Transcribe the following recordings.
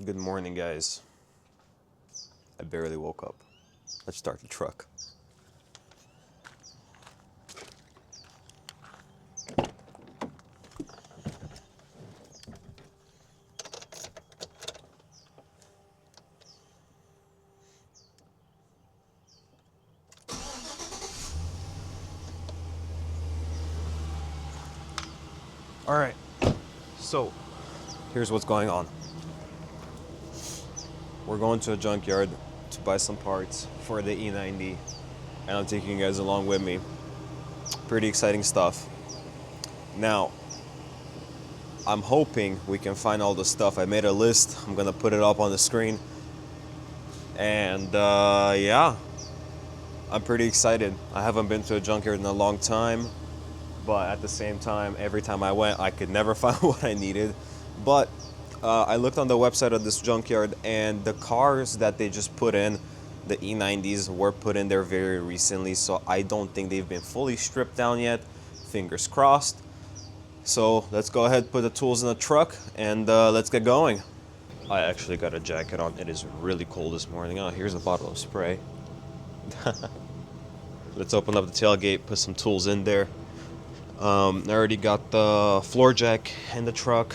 Good morning, guys. I barely woke up. Let's start the truck. All right, so here's what's going on. We're going to a junkyard to buy some parts for the E90, and I'm taking you guys along with me. Pretty exciting stuff. Now, I'm hoping we can find all the stuff. I made a list. I'm gonna put it up on the screen. And yeah, I'm pretty excited. I haven't been to a junkyard in a long time, but at the same time, every time I went, I could never find what I needed. But I looked on the website of this junkyard, and the cars that they just put in, the E90s, were put in there very recently, so I don't think they've been fully stripped down yet. Fingers crossed. So let's go ahead, put the tools in the truck, and let's get going. I actually got a jacket on. It is really cold this morning. Oh, here's a bottle of spray. Let's open up the tailgate, put some tools in there. I already got the floor jack in the truck,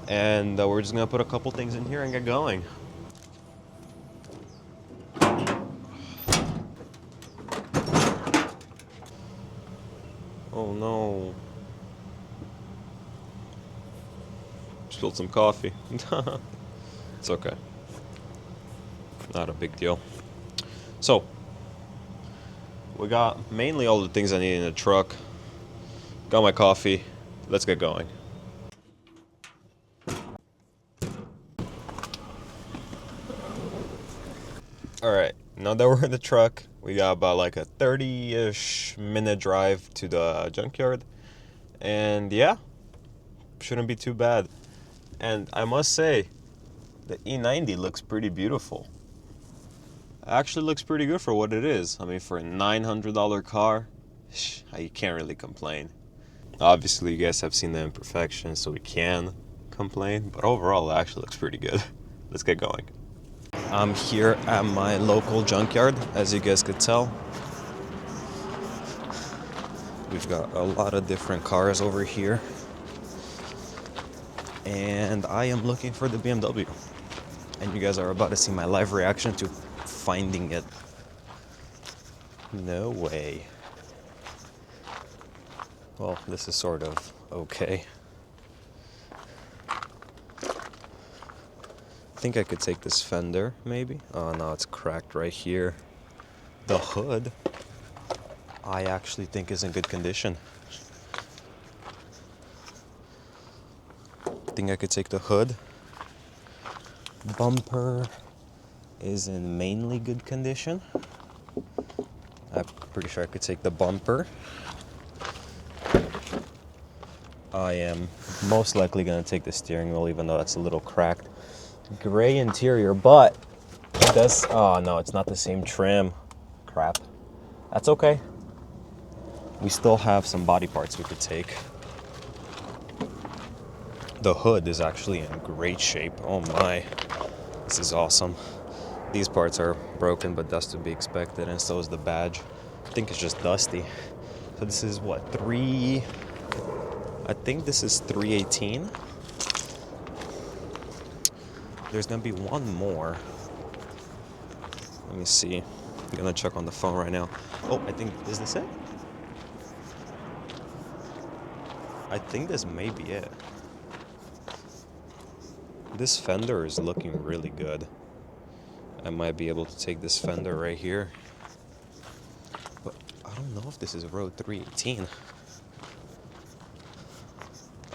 and we're just gonna put a couple things in here and get going. Oh no. Spilled some coffee. It's okay. Not a big deal. So, we got mainly all the things I need in the truck. Got my coffee. Let's get going. Alright, now that we're in the truck, we got about like a 30-ish minute drive to the junkyard. And yeah, shouldn't be too bad. And I must say, the E90 looks pretty beautiful. It actually looks pretty good for what it is. I mean, for a $900 car, you can't really complain. Obviously, you guys have seen the imperfections, so we can complain. But overall, it actually looks pretty good. Let's get going. I'm here at my local junkyard, as you guys could tell. We've got a lot of different cars over here. And I am looking for the BMW. And you guys are about to see my live reaction to finding it. No way. Well, this is sort of okay. I think I could take this fender, maybe. Oh no, it's cracked right here. The hood, I actually think is in good condition. I think I could take the hood. Bumper is in mainly good condition. I'm pretty sure I could take the bumper. I am most likely going to take the steering wheel, even though that's a little cracked. Gray interior, but it does. Oh no, it's not the same trim. Crap. That's okay. We still have some body parts we could take. The hood is actually in great shape. Oh my. This is awesome. These parts are broken, but that's to be expected, and so is the badge. I think it's just dusty. So this is what, I think this is 318. There's gonna be one more. Let me see. I'm gonna check on the phone right now. Oh, I think, is this it? I think this may be it. This fender is looking really good. I might be able to take this fender right here. But I don't know if this is road 318.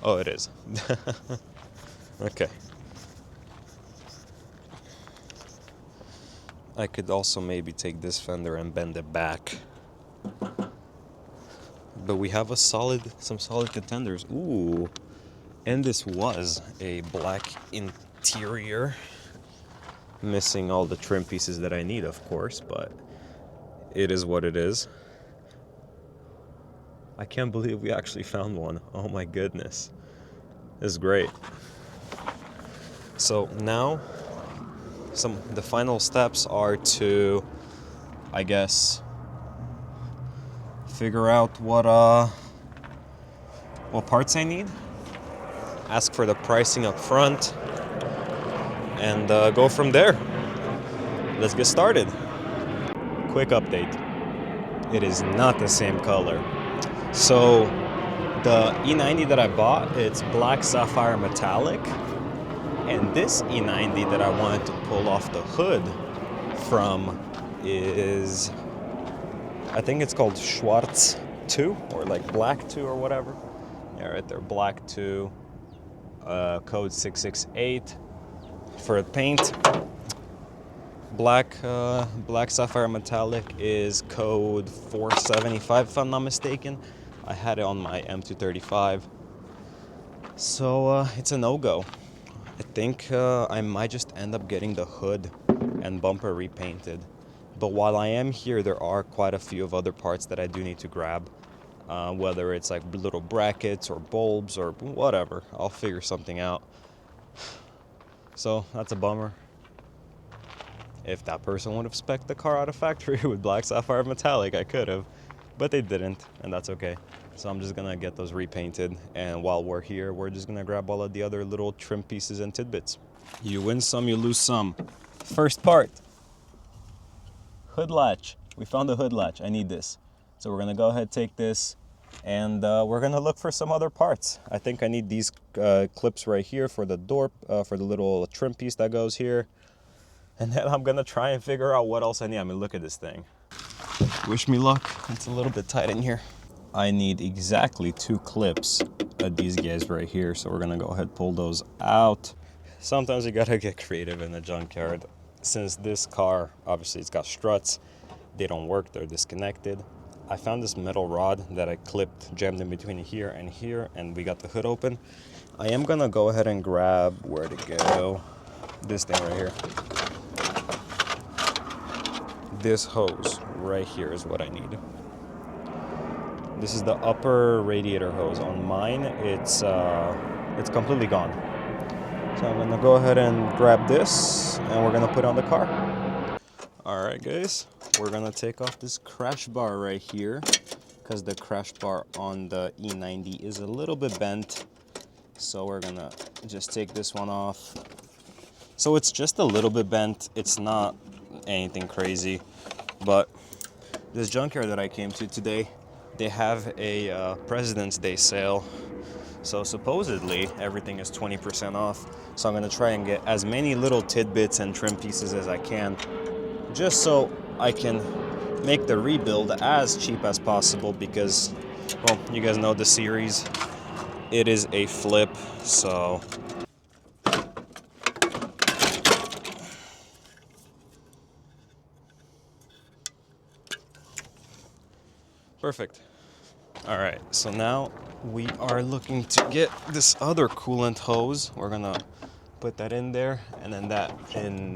Oh, it is. Okay. I could also maybe take this fender and bend it back. But we have some solid contenders. Ooh. And this was a black interior. Missing all the trim pieces that I need, of course, but it is what it is. I can't believe we actually found one. Oh my goodness. This is great. So now the final steps are to, I guess, figure out what parts I need, ask for the pricing up front, and go from there. Let's get started. Quick update. It is not the same color. So the E90 that I bought, it's black sapphire metallic. And this E90 that I wanted to pull off the hood from is, I think it's called Schwarz 2 or like Black 2 or whatever. Yeah, right there, Black 2, code 668 for the paint. Black sapphire metallic is code 475 if I'm not mistaken. I had it on my M235. So it's a no-go. I think I might just end up getting the hood and bumper repainted. But while I am here, there are quite a few of other parts that I do need to grab. Whether it's like little brackets or bulbs or whatever. I'll figure something out. So that's a bummer. If that person would have spec'd the car out of factory with black sapphire metallic, I could have. But they didn't, and that's okay. So I'm just gonna get those repainted, and while we're here, we're just gonna grab all of the other little trim pieces and tidbits. You win some, you lose some. First part, hood latch. We found the hood latch. I need this. So we're gonna go ahead, take this, and we're gonna look for some other parts. I think I need these clips right here for the door, for the little trim piece that goes here. And then I'm gonna try and figure out what else I need. I mean, look at this thing. Wish me luck. It's a little bit tight in here. I need exactly 2 clips of these guys right here. So we're gonna go ahead and pull those out. Sometimes you gotta get creative in the junkyard. Since this car, obviously it's got struts, they don't work, they're disconnected. I found this metal rod that I clipped, jammed in between here, and we got the hood open. I am gonna go ahead and grab, where'd it go? This thing right here. This hose right here is what I need. This is the upper radiator hose. On mine, it's completely gone. So I'm gonna go ahead and grab this, and we're gonna put it on the car. All right, guys, we're gonna take off this crash bar right here, because the crash bar on the E90 is a little bit bent. So we're gonna just take this one off. So it's just a little bit bent. It's not anything crazy, but this junkyard that I came to today, they have a President's Day sale. So supposedly everything is 20% off. So I'm gonna try and get as many little tidbits and trim pieces as I can, just so I can make the rebuild as cheap as possible, because, well, you guys know the series. It is a flip, so perfect. All right, so now we are looking to get this other coolant hose. We're gonna put that in there, and then that in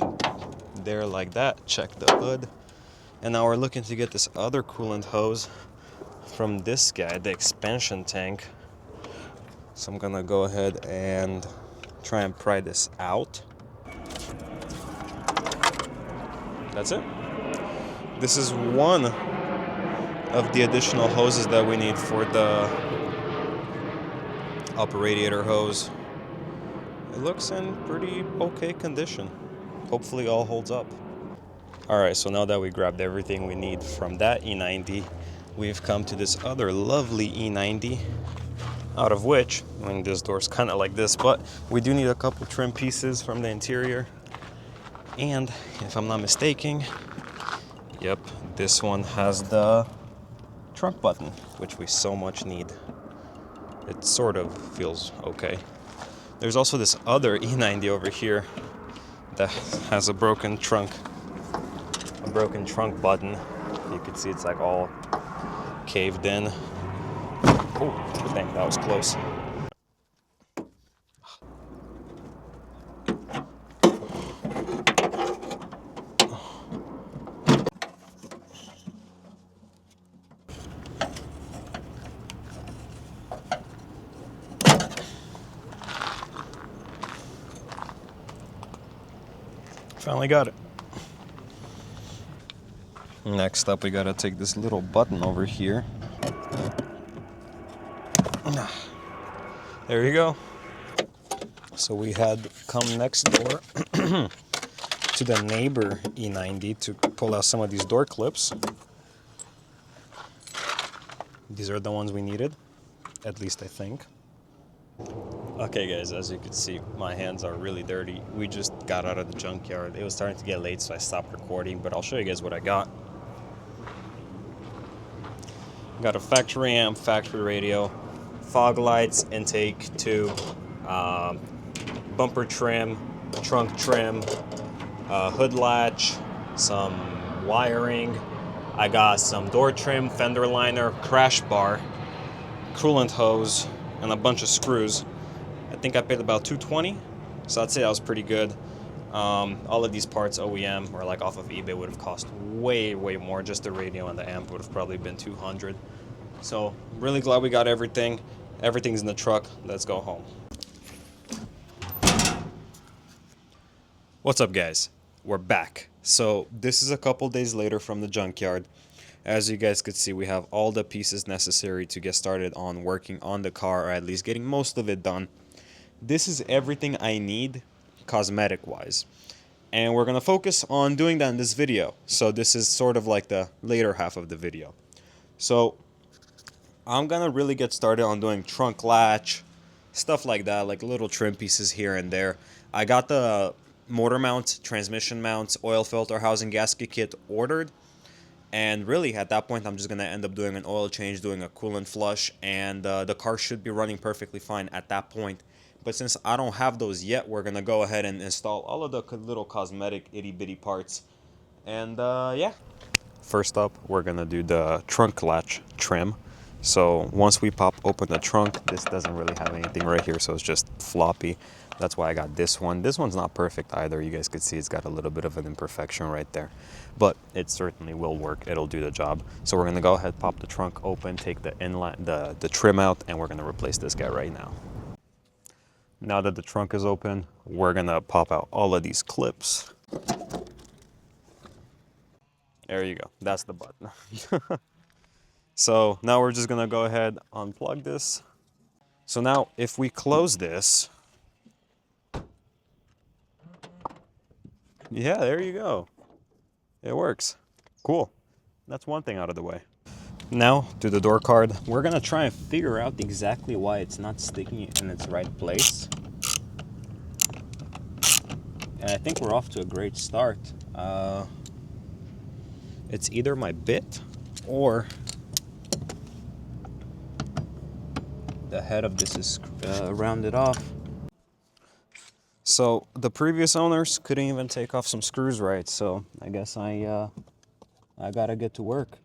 there like that. Check the hood. And now we're looking to get this other coolant hose from this guy, the expansion tank. So I'm gonna go ahead and try and pry this out. That's it. This is one of the additional hoses that we need for the upper radiator hose. It looks in pretty okay condition. Hopefully all holds up. All right, so now that we grabbed everything we need from that E90, we've come to this other lovely E90, out of which, I mean, this door's kind of like this, but we do need a couple trim pieces from the interior. And if I'm not mistaken, yep, this one has the trunk button, which we so much need. It sort of feels okay. There's also this other E90 over here that has a broken trunk button. You can see it's like all caved in. Oh, dang, that was close. Finally got it. Next up, we gotta take this little button over here. There you go. So we had come next door to the neighbor E90 to pull out some of these door clips. These are the ones we needed, at least I think. Okay guys, as you can see, my hands are really dirty. We just got out of the junkyard. It was starting to get late, so I stopped recording, but I'll show you guys what I got. Got a factory amp, factory radio, fog lights, intake tube, bumper trim, trunk trim, hood latch, some wiring. I got some door trim, fender liner, crash bar, coolant hose, and a bunch of screws. I think I paid about $220, so I'd say that was pretty good. All of these parts OEM or like off of eBay would have cost way more. Just the radio and the amp would have probably been $200. So really glad we got everything. Everything's in the truck. Let's go home. What's up guys? We're back. So this is a couple days later from the junkyard. As you guys could see, we have all the pieces necessary to get started on working on the car, or at least getting most of it done. This is everything I need cosmetic wise, and we're gonna focus on doing that in this video. So this is sort of like the later half of the video. So I'm gonna really get started on doing trunk latch, stuff like that, like little trim pieces here and there. I got the motor mount, transmission mounts, oil filter housing gasket kit ordered, and really at that point I'm just gonna end up doing an oil change, doing a coolant flush, and the car should be running perfectly fine at that point. But since I don't have those yet, we're gonna go ahead and install all of the little cosmetic itty bitty parts. And yeah. First up, we're gonna do the trunk latch trim. So once we pop open the trunk, this doesn't really have anything right here, so it's just floppy. That's why I got this one. This one's not perfect either. You guys could see it's got a little bit of an imperfection right there, but it certainly will work. It'll do the job. So we're gonna go ahead, pop the trunk open, take the inline, the trim out, and we're gonna replace this guy right now. Now that the trunk is open, we're gonna pop out all of these clips. There you go. That's the button. So now we're just gonna go ahead, unplug this. So now if we close this, yeah, there you go. It works. Cool. That's one thing out of the way. Now to the door card. We're gonna try and figure out exactly why it's not sticking in its right place. And I think we're off to a great start. It's either my bit or the head of this is rounded off. So the previous owners couldn't even take off some screws right, so I guess I gotta get to work.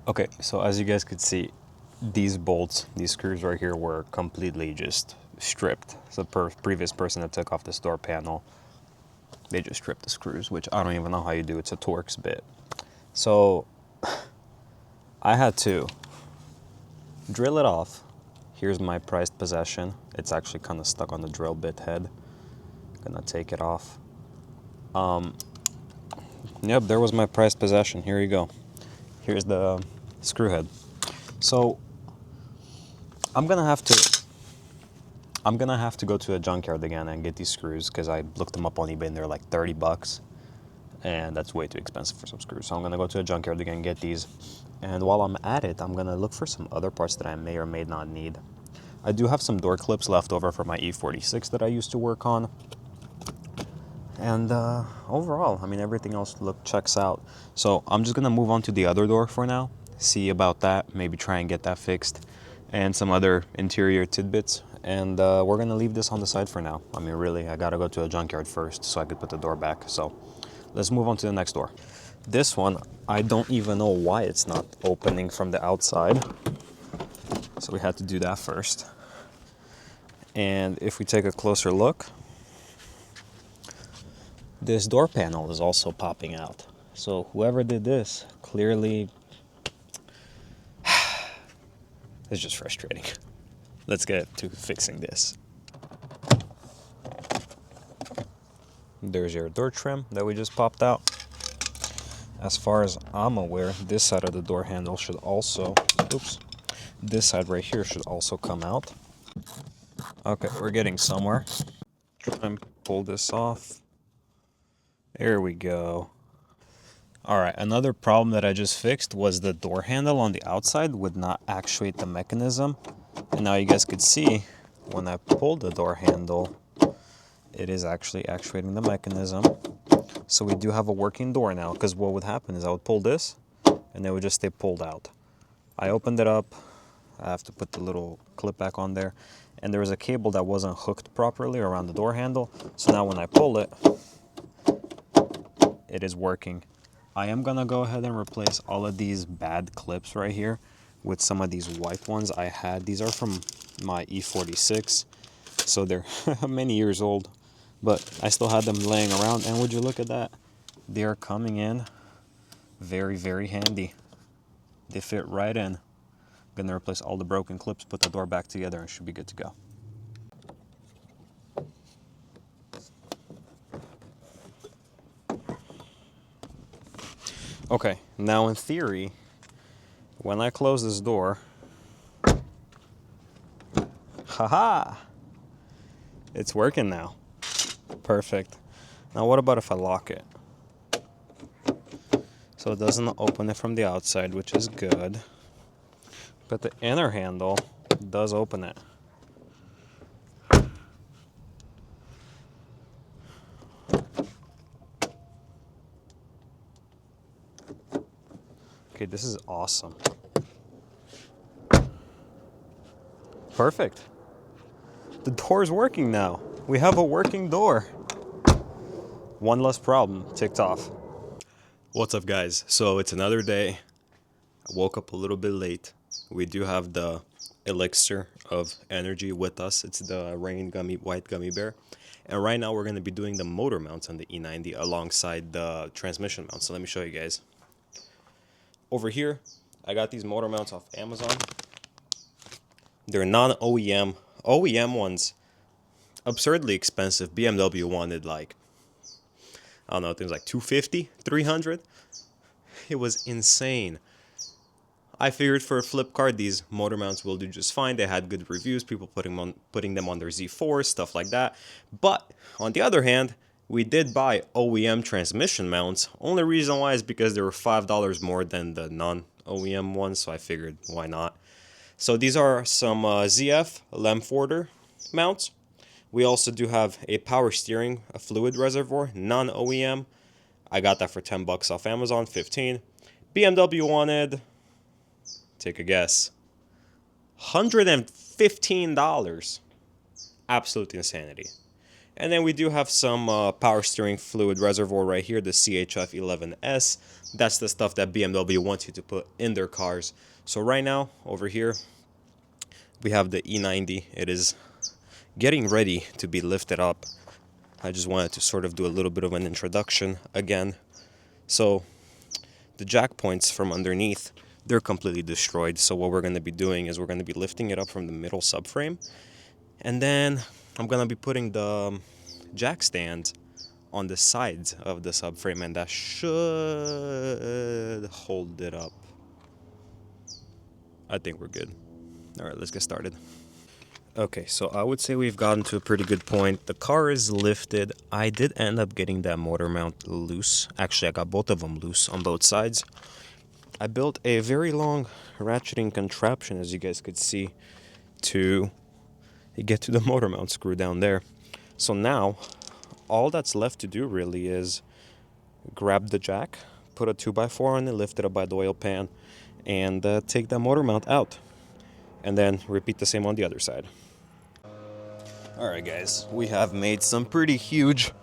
Okay, so as you guys could see, these bolts, these screws right here were completely just stripped. So the previous person that took off this door panel, they just stripped the screws, which I don't even know how you do. It's a Torx bit. So I had to drill it off. Here's my prized possession. It's actually kind of stuck on the drill bit head. Gonna take it off. Yep, there was my prized possession. Here you go. Here's the screw head. So I'm gonna have to go to a junkyard again and get these screws, because I looked them up on eBay and they're like 30 bucks, and that's way too expensive for some screws. So I'm gonna go to a junkyard again and get these, and while I'm at it, I'm gonna look for some other parts that I may or may not need. I do have some door clips left over from my E46 that I used to work on. And overall, I mean, everything else checks out. So I'm just gonna move on to the other door for now, see about that, maybe try and get that fixed, and some other interior tidbits. And we're gonna leave this on the side for now. I mean, really, I gotta go to a junkyard first so I could put the door back. So let's move on to the next door. This one, I don't even know why it's not opening from the outside. So we had to do that first. And if we take a closer look, this door panel is also popping out. So whoever did this clearly is just frustrating. Let's get to fixing this. There's your door trim that we just popped out. As far as I'm aware, this side of the door handle should also, this side right here should also come out. Okay, we're getting somewhere. Try and pull this off. There we go. Alright, another problem that I just fixed was the door handle on the outside would not actuate the mechanism. And now you guys could see when I pulled the door handle, it is actually actuating the mechanism. So we do have a working door now, because what would happen is I would pull this and it would just stay pulled out. I opened it up. I have to put the little clip back on there. And there was a cable that wasn't hooked properly around the door handle. So now when I pull it, it is working. I am gonna go ahead and replace all of these bad clips right here with some of these white ones I had. These are from my E46, so they're many years old, but I still had them laying around, and would you look at that? They are coming in very, very handy. They fit right in. I'm gonna replace all the broken clips, put the door back together, and should be good to go. Okay, now in theory, when I close this door, haha, it's working now. Perfect. Now what about if I lock it? So it doesn't open it from the outside, which is good. But the inner handle does open it. Okay, this is awesome. Perfect. The door is working now. We have a working door. One less problem ticked off. What's up, guys? So it's another day. I woke up a little bit late. We do have the elixir of energy with us. It's the Rain Gummy White Gummy Bear. And right now we're going to be doing the motor mounts on the E90 alongside the transmission mounts. So let me show you guys. Over here, I got these motor mounts off Amazon. They're non-OEM. OEM ones, absurdly expensive. BMW wanted like, I don't know, things like $250, $300. It was insane. I figured for a flip card, these motor mounts will do just fine. They had good reviews, people putting them on their Z4s, stuff like that. But on the other hand, we did buy OEM transmission mounts. Only reason why is because they were $5 more than the non-OEM ones, so I figured why not. So these are some ZF Lemforder mounts. We also do have a power steering, a fluid reservoir, non-OEM. I got that for $10 off Amazon, 15. BMW wanted, take a guess, $115. Absolute insanity. And then we do have some power steering fluid reservoir right here, the CHF 11S. That's the stuff that BMW wants you to put in their cars. So right now, over here, we have the E90. It is getting ready to be lifted up. I just wanted to sort of do a little bit of an introduction again. So the jack points from underneath, they're completely destroyed. So what we're going to be doing is we're going to be lifting it up from the middle subframe. And then I'm going to be putting the jack stand on the sides of the subframe, and that should hold it up. I think we're good. All right, let's get started. Okay, so I would say we've gotten to a pretty good point. The car is lifted. I did end up getting that motor mount loose. Actually, I got both of them loose on both sides. I built a very long ratcheting contraption, as you guys could see, to get to the motor mount screw down there. So now, all that's left to do really is grab the jack, put a 2x4 on it, lift it up by the oil pan, and take that motor mount out. And then repeat the same on the other side. Alright guys, we have made some pretty huge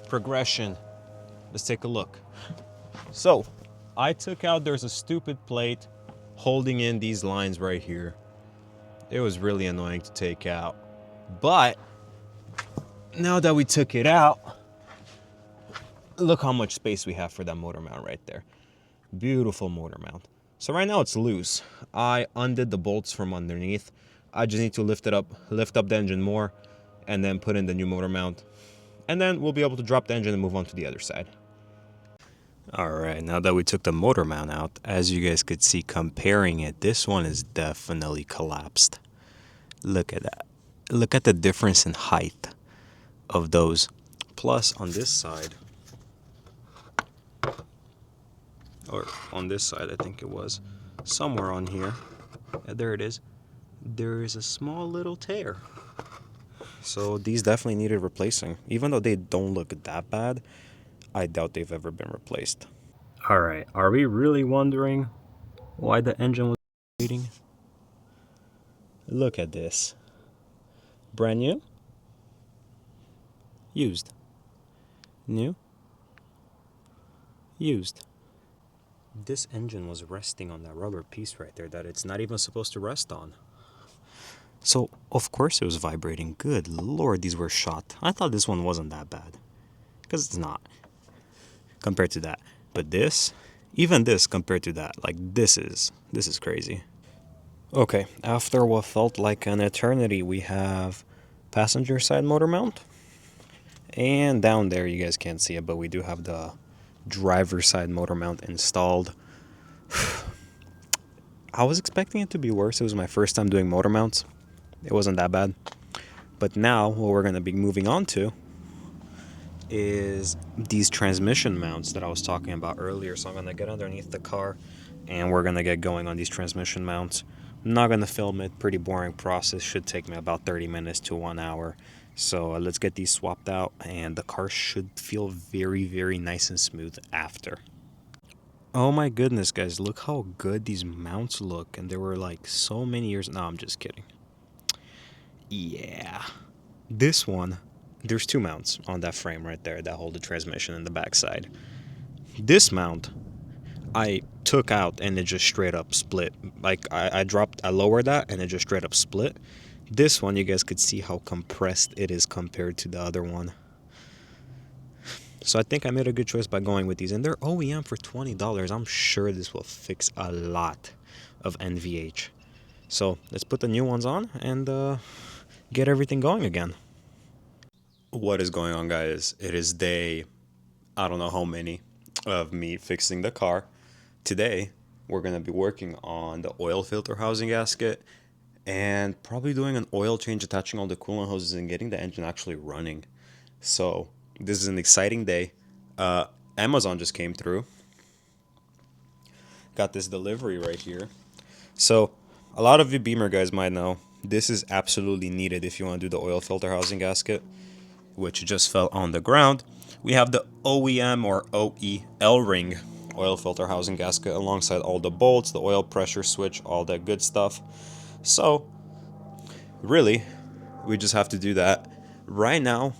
progression. Let's take a look. So, I took out, there's a stupid plate holding in these lines right here. It was really annoying to take out. But, now that we took it out, look how much space we have for that motor mount right there. Beautiful motor mount. So right now it's loose. I undid the bolts from underneath. I just need to lift up the engine more, and then put in the new motor mount. And then we'll be able to drop the engine and move on to the other side. Alright, now that we took the motor mount out, as you guys could see comparing it, this one is definitely collapsed. Look at that. Look at the difference in height of those. Plus on this side, or on this side I think it was, somewhere on here, there it is, there is a small little tear. So these definitely needed replacing. Even though they don't look that bad, I doubt they've ever been replaced. Alright, are we really wondering why the engine was bleeding? Look at this. Brand new? Used. New? Used. This engine was resting on that rubber piece right there that it's not even supposed to rest on. So, of course it was vibrating. Good lord, these were shot. I thought this one wasn't that bad. Because it's not. Compared to that. But this, even this compared to that, like this is crazy. Okay, after what felt like an eternity, we have passenger side motor mount. And down there, you guys can't see it, but we do have the driver's side motor mount installed. I was expecting it to be worse. It was my first time doing motor mounts. It wasn't that bad. But now, what we're going to be moving on to is these transmission mounts that I was talking about earlier. So I'm going to get underneath the car and we're going to get going on these transmission mounts. I'm not going to film it. Pretty boring process. Should take me about 30 minutes to 1 hour. So let's get these swapped out and the car should feel very, very nice and smooth after. Oh my goodness, guys. Look how good these mounts look. And they were like so many years. No, I'm just kidding. Yeah. This one, there's two mounts on that frame right there that hold the transmission in the backside. This mount, I took out and it just straight up split. Like I lowered that and it just straight up split. This one, you guys could see how compressed it is compared to the other one. So I think I made a good choice by going with these. And they're OEM for $20. I'm sure this will fix a lot of NVH. So let's put the new ones on and get everything going again. What is going on, guys? It is day, I don't know how many, of me fixing the car. Today, we're going to be working on the oil filter housing gasket and probably doing an oil change, attaching all the coolant hoses and getting the engine actually running. So this is an exciting day. Amazon just came through. Got this delivery right here. So a lot of you Beamer guys might know this is absolutely needed if you want to do the oil filter housing gasket, which just fell on the ground. We have the OEM or OE L-ring oil filter housing gasket alongside all the bolts, the oil pressure switch, all that good stuff. So really, we just have to do that. Right now,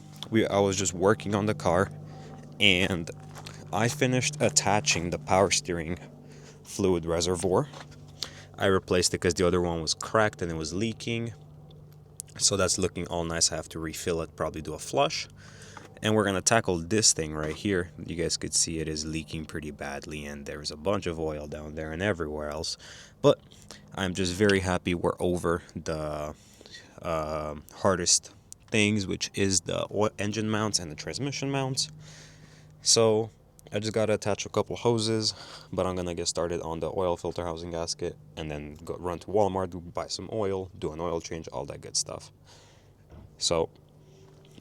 I was just working on the car and I finished attaching the power steering fluid reservoir. I replaced it because the other one was cracked and it was leaking. So that's looking all nice. I have to refill it, probably do a flush. And we're going to tackle this thing right here. You guys could see it is leaking pretty badly and there's a bunch of oil down there and everywhere else. But I'm just very happy we're over the hardest things, which is the engine mounts and the transmission mounts. So I just got to attach a couple hoses, but I'm going to get started on the oil filter housing gasket and then run to Walmart, buy some oil, do an oil change, all that good stuff. So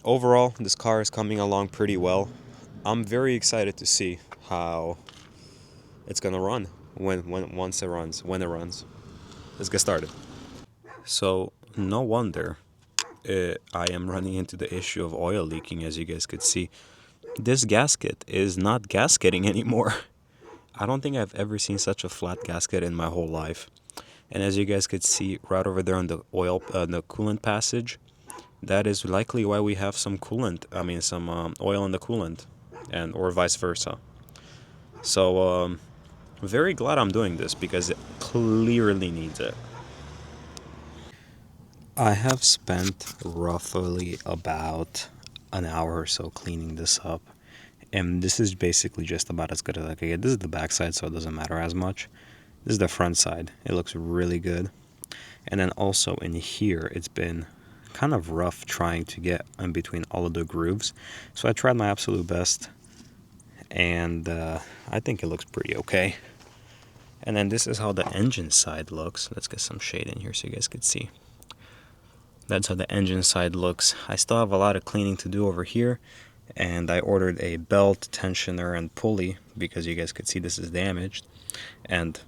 overall, this car is coming along pretty well. I'm very excited to see how it's going to run when it runs. Let's get started. So no wonder I am running into the issue of oil leaking, as you guys could see. This gasket is not gasketing anymore. I don't think I've ever seen such a flat gasket in my whole life. And as you guys could see right over there on the the coolant passage, that is likely why we have some oil in the coolant, or vice versa. So very glad I'm doing this because it clearly needs it. I have spent roughly about an hour or so cleaning this up, And this is basically just about as good as I could get. This is the back side, so it doesn't matter as much. This is the front side. It looks really good. And then also in here, it's been kind of rough trying to get in between all of the grooves. So I tried my absolute best, and I think it looks pretty okay. And then this is how the engine side looks. Let's get some shade in here so you guys can see. That's how the engine side looks. I still have a lot of cleaning to do over here, and I ordered a belt, tensioner, and pulley because you guys could see this is damaged, and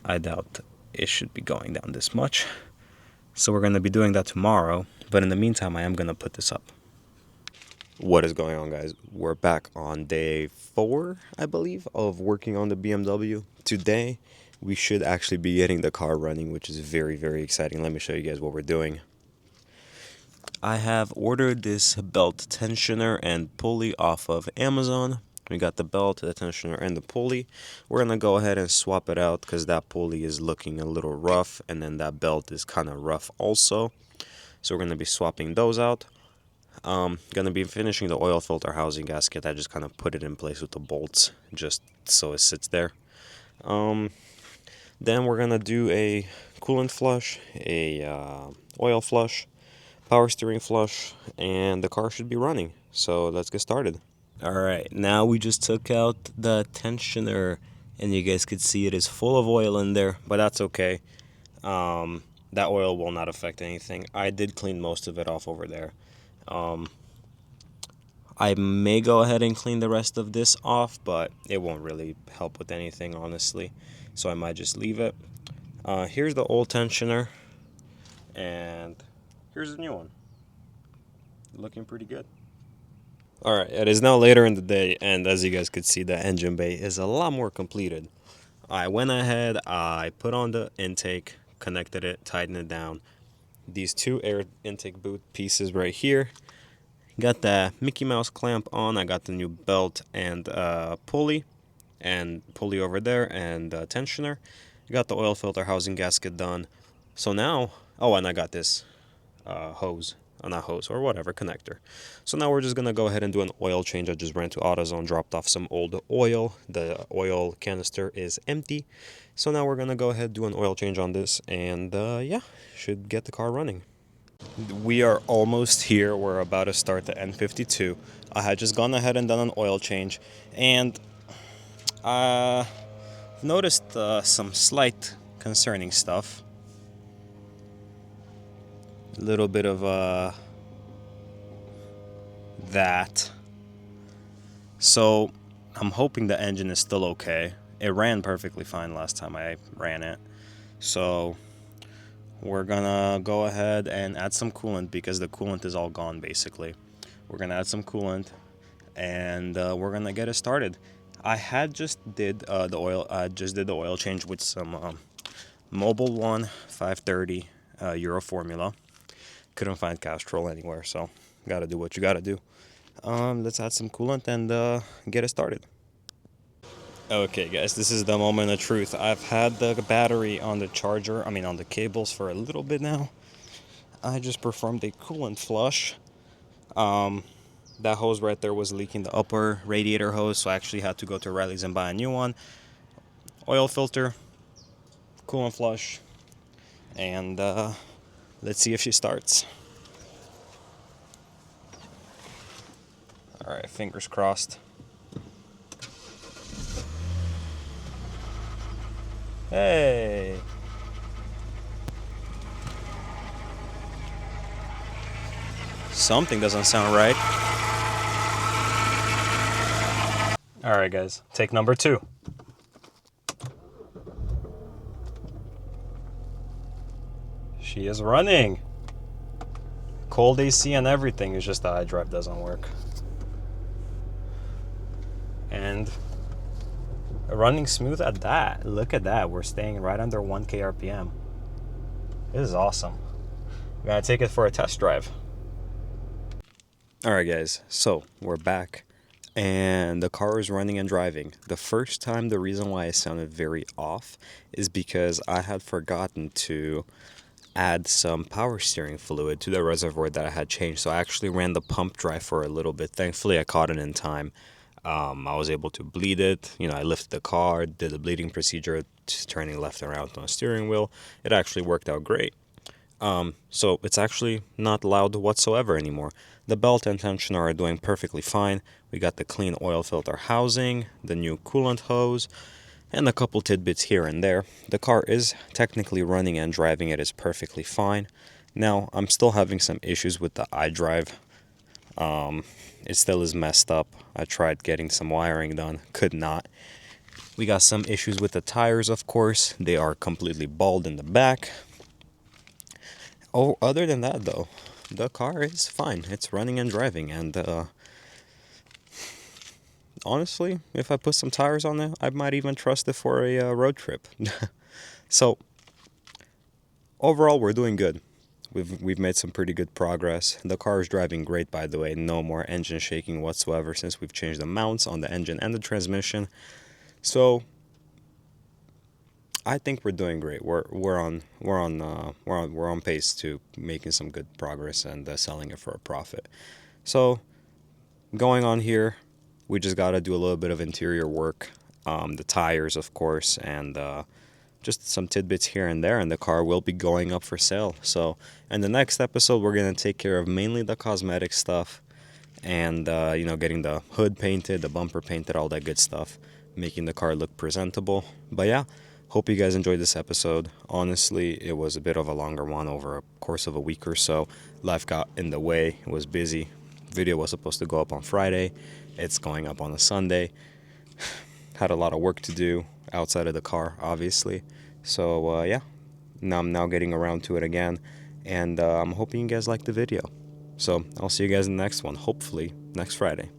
I doubt it should be going down this much. So we're going to be doing that tomorrow, but in the meantime I am going to put this up. What is going on, guys? We're back on day 4, I believe, of working on the BMW. Today we should actually be getting the car running, which is very, very exciting. Let me show you guys what we're doing. I have ordered this belt tensioner and pulley off of Amazon. We got the belt, the tensioner, and the pulley. We're going to go ahead and swap it out because that pulley is looking a little rough, and then that belt is kind of rough also. So we're going to be swapping those out. Going to be finishing the oil filter housing gasket. I just kind of put it in place with the bolts just so it sits there. Then we're going to do a coolant flush, a oil flush, power steering flush, and the car should be running. So let's get started. Alright, now we just took out the tensioner, and you guys could see it is full of oil in there, but that's okay. That oil will not affect anything. I did clean most of it off over there. I may go ahead and clean the rest of this off, but it won't really help with anything, honestly. So I might just leave it. Here's the old tensioner, and here's the new one. Looking pretty good. Alright, it is now later in the day, and as you guys could see, the engine bay is a lot more completed. I went ahead, I put on the intake, connected it, tightened it down. These 2 air intake boot pieces right here. Got the Mickey Mouse clamp on. I got the new belt and pulley over there, and tensioner. Got the oil filter housing gasket done. So now, oh, and I got this hose. Not hose, or whatever, connector. So now we're just going to go ahead and do an oil change. I just ran to AutoZone, dropped off some old oil. The oil canister is empty. So now we're going to go ahead and do an oil change on this, and yeah, should get the car running. We are almost here. We're about to start the N52. I had just gone ahead and done an oil change, and noticed some slight concerning stuff. A little bit of that. So I'm hoping the engine is still okay. It ran perfectly fine last time I ran it. So we're gonna go ahead and add some coolant because the coolant is all gone basically. We're gonna add some coolant, and we're gonna get it started. I had just did the oil change with some Mobil 1 530 Euro formula. Couldn't find Castrol anywhere, so gotta do what you gotta do. Let's add some coolant and get it started. Okay guys, this is the moment of truth. I've had the battery on the charger, on the cables for a little bit now. I just performed a coolant flush. That hose right there was leaking, the upper radiator hose, so I actually had to go to Riley's and buy a new one. Oil filter, coolant flush, and let's see if she starts. Alright, fingers crossed. Hey! Something doesn't sound right. Alright guys, take number 2. She is running. Cold AC and everything, it's just the iDrive doesn't work. And running smooth at that. Look at that, we're staying right under 1k RPM. This is awesome. I'm gonna take it for a test drive. Alright guys, so we're back and the car is running and driving. The first time, the reason why I sounded very off is because I had forgotten to add some power steering fluid to the reservoir that I had changed. So I actually ran the pump dry for a little bit. Thankfully, I caught it in time. I was able to bleed it. I lifted the car, did the bleeding procedure, turning left and right on the steering wheel. It actually worked out great. So it's actually not loud whatsoever anymore. The belt and tensioner are doing perfectly fine. We got the clean oil filter housing, the new coolant hose, and a couple tidbits here and there. The car is technically running and driving it is perfectly fine. Now, I'm still having some issues with the iDrive. It still is messed up. I tried getting some wiring done, could not. We got some issues with the tires, of course. They are completely bald in the back. Oh, other than that, though, the car is fine. It's running and driving, and honestly, if I put some tires on it, I might even trust it for a road trip. So, overall, we're doing good. We've made some pretty good progress. The car is driving great, by the way. No more engine shaking whatsoever since we've changed the mounts on the engine and the transmission. So, I think we're doing great. We're on pace to making some good progress and selling it for a profit. So, going on here, we just got to do a little bit of interior work, the tires, of course, and just some tidbits here and there, and the car will be going up for sale. So, in the next episode, we're going to take care of mainly the cosmetic stuff and, getting the hood painted, the bumper painted, all that good stuff, making the car look presentable. But yeah, hope you guys enjoyed this episode. Honestly, it was a bit of a longer one over a course of a week or so. Life got in the way. It was busy. Video was supposed to go up on Friday. It's going up on a Sunday. Had a lot of work to do outside of the car, obviously. So, yeah, now I'm getting around to it again. And I'm hoping you guys like the video. So, I'll see you guys in the next one, hopefully next Friday.